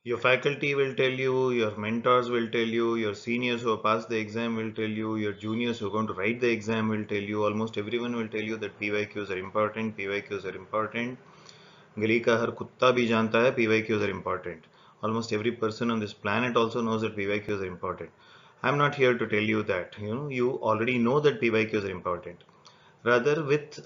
Your faculty will tell you, your mentors will tell you, your seniors who have passed the exam will tell you, your juniors who are going to write the exam will tell you, almost everyone will tell you that PYQs are important, PYQs are important. गली का हर कुत्ता भी जानता है PYQs are important. Almost every person on this planet also knows that PYQs are important. I'm not here to tell you that. You already know that PYQs are important. Rather, with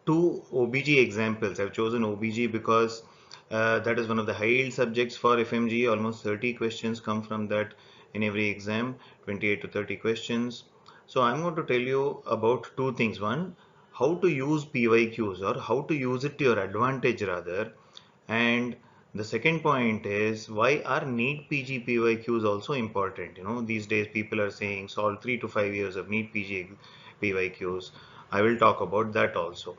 two OBG examples, I've chosen OBG because that is one of the high yield subjects for FMG. Almost 30 questions come from that in every exam, 28 to 30 questions. So I'm going to tell you about two things. One, how to use PYQs, or how to use it to your advantage rather. And the second point is, why are NEET PG PYQs also important? These days people are saying solve 3 to 5 years of NEET PG PYQs. I will talk about that also.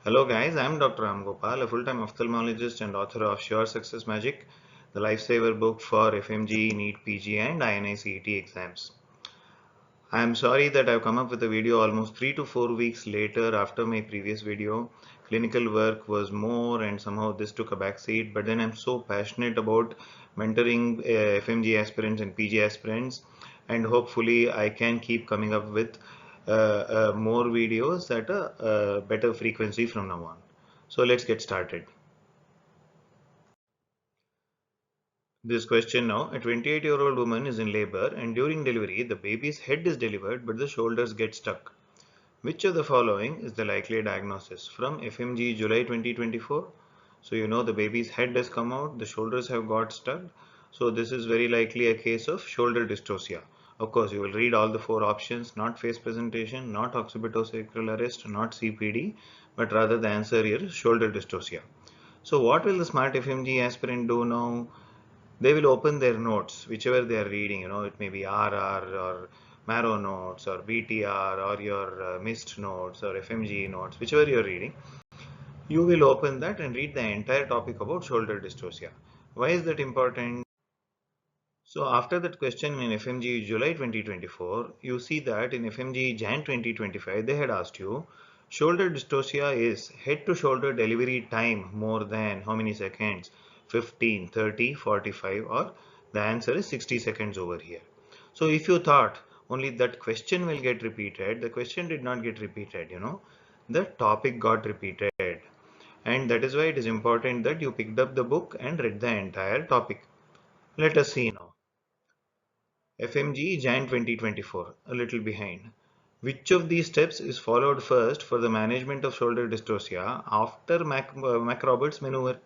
Hello guys, I am Dr. Ram Gopal, a full-time ophthalmologist and author of Sure Success Magic, the lifesaver book for FMG, NEET PG and INI CET exams. I am sorry that I have come up with a video almost 3 to 4 weeks later after my previous video. Clinical work was more and somehow this took a back seat, but then I'm so passionate about mentoring FMG aspirants and PG aspirants, and hopefully I can keep coming up with more videos at a better frequency from now on. So let's get started. This question now, a 28-year-old woman is in labor and during delivery the baby's head is delivered but the shoulders get stuck. Which of the following is the likely diagnosis? From FMG July 2024. So you know the baby's head has come out, the shoulders have got stuck. So this is very likely a case of shoulder dystocia. Of course, you will read all the four options, not face presentation, not occipitosacral arrest, not CPD, but rather the answer here is shoulder dystocia. So what will the smart FMG aspirant do now? They will open their notes, whichever they are reading, it may be RR or Marrow notes or BTR or your MIST notes or FMG notes, whichever you are reading. You will open that and read the entire topic about shoulder dystocia. Why is that important? So after that question in FMG July 2024, you see that in FMG Jan 2025, they had asked you, shoulder dystocia is head to shoulder delivery time more than how many seconds? 15, 30, 45, or the answer is 60 seconds over here. So if you thought only that question will get repeated, the question did not get repeated, the topic got repeated. And that is why it is important that you picked up the book and read the entire topic. Let us see now. FMG Jan 2024, a little behind. Which of these steps is followed first for the management of shoulder dystocia after Mac-Roberts maneuver?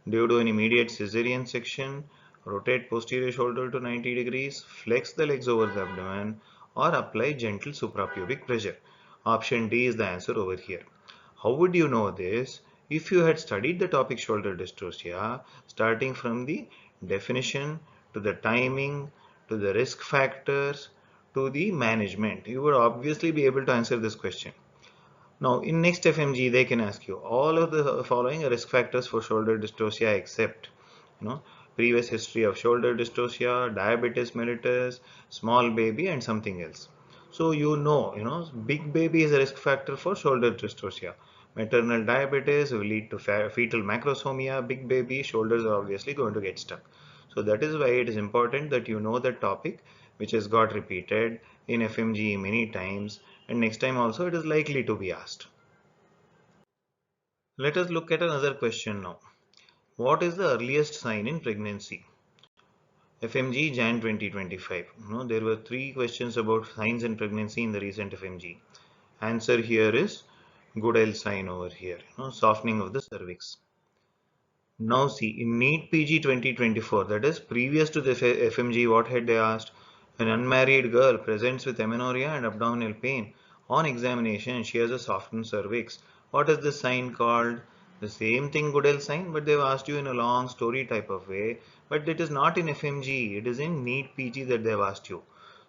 Do you do an immediate cesarean section, rotate posterior shoulder to 90 degrees, flex the legs over the abdomen, or apply gentle suprapubic pressure? Option D is the answer over here. How would you know this? If you had studied the topic shoulder dystocia, starting from the definition to the timing to the risk factors to the management, you would obviously be able to answer this question. Now, in next FMG, they can ask you all of the following risk factors for shoulder dystocia except, previous history of shoulder dystocia, diabetes mellitus, small baby, and something else. So big baby is a risk factor for shoulder dystocia. Maternal diabetes will lead to fetal macrosomia. Big baby shoulders are obviously going to get stuck. So that is why it is important that you know that topic, which has got repeated in FMG many times, and next time also it is likely to be asked. Let us look at another question now. What is the earliest sign in pregnancy? FMG Jan 2025. There were 3 questions about signs in pregnancy in the recent FMG. Answer here is Goodell sign over here, softening of the cervix. Now see, in NEET PG 2024, that is previous to the FMG, what had they asked? An unmarried girl presents with amenorrhea and abdominal pain. On examination, she has a softened cervix. What is this sign called? The same thing, Goodell sign, but they've asked you in a long story type of way. But it is not in FMG, it is in NEET PG that they've asked you.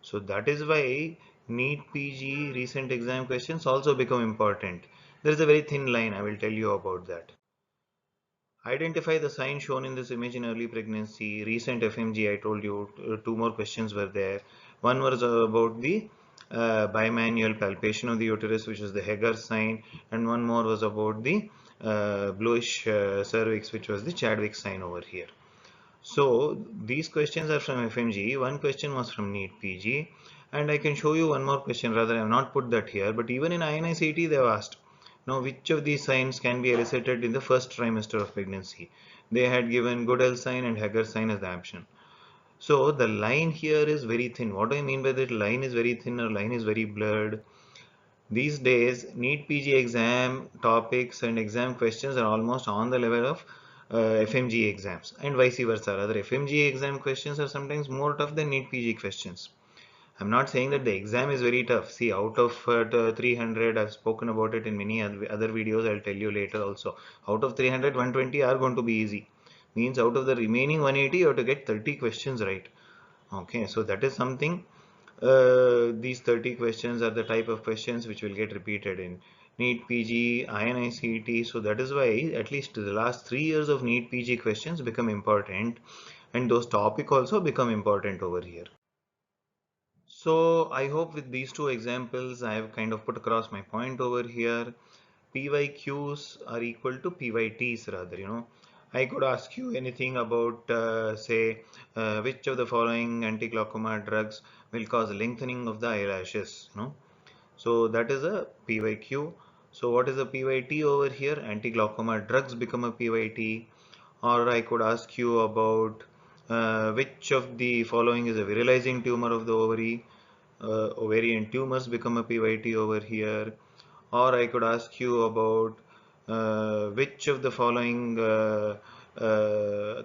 So that is why NEET PG recent exam questions also become important. There is a very thin line, I will tell you about that. Identify the signs shown in this image in early pregnancy. Recent FMG, I told you, 2 more questions were there. One was about the bimanual palpation of the uterus, which is the Heger sign, and one more was about the bluish cervix, which was the Chadwick sign over here. So these questions are from FMGE. One question was from NEET PG, and I can show you one more question. Rather, I have not put that here, but even in INICET they have asked. Now, which of these signs can be elicited in the first trimester of pregnancy? They had given Goodell sign and Hager sign as the option. So the line here is very thin. What do I mean by that? Line is very thin or line is very blurred. These days, NEET PG exam topics and exam questions are almost on the level of FMG exams, and vice versa. Rather, FMG exam questions are sometimes more tough than NEET PG questions. I'm not saying that the exam is very tough. See, out of 300, I've spoken about it in many other videos. I'll tell you later also. Out of 300, 120 are going to be easy. Means out of the remaining 180, you have to get 30 questions right. Okay, so that is something. These 30 questions are the type of questions which will get repeated in NEET PG, INICET. So that is why at least the last 3 years of NEET PG questions become important, and those topic also become important over here. So I hope with these two examples I have kind of put across my point over here. PYQs are equal to PYTs rather. I could ask you anything about say which of the following anti-glaucoma drugs will cause lengthening of the eyelashes. So that is a PYQ. So what is a PYT over here? Anti-glaucoma drugs become a PYT. Or I could ask you about which of the following is a virilizing tumor of the ovary. Ovarian tumors become a PYT over here. Or I could ask you about which of the following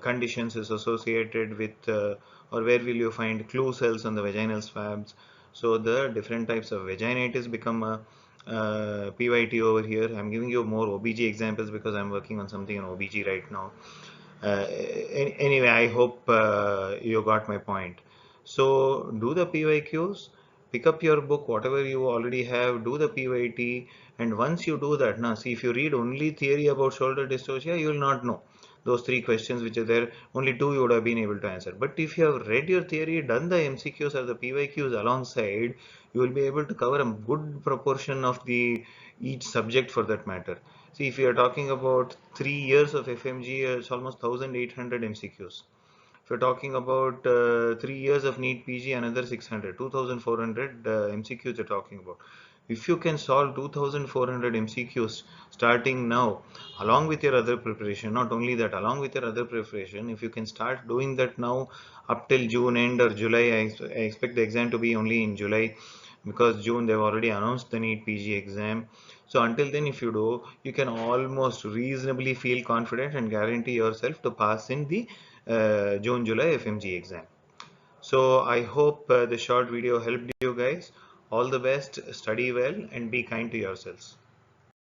conditions is associated with or where will you find clue cells on the vaginal swabs. So the different types of vaginitis become a PYT over here. I'm giving you more OBG examples because I'm working on something in OBG right now. Anyway, I hope you got my point. So do the PYQs, pick up your book, whatever you already have, do the PYT, and once you do that, now see, if you read only theory about shoulder dystocia, you will not know those three questions which are there. Only two you would have been able to answer. But if you have read your theory, done the MCQs or the PYQs alongside, you will be able to cover a good proportion of the each subject for that matter. See, if you are talking about 3 years of FMG, it's almost 1800 MCQs. If you're talking about 3 years of NEET PG, another 600, 2400 MCQs you're talking about. If you can solve 2400 MCQs starting now, along with your other preparation, not only that, along with your other preparation, if you can start doing that now up till June end or July, I expect the exam to be only in July because June they've already announced the NEET PG exam. So until then, if you do, you can almost reasonably feel confident and guarantee yourself to pass in the June July FMG exam. So I hope the short video helped you guys. All the best, study well and be kind to yourselves.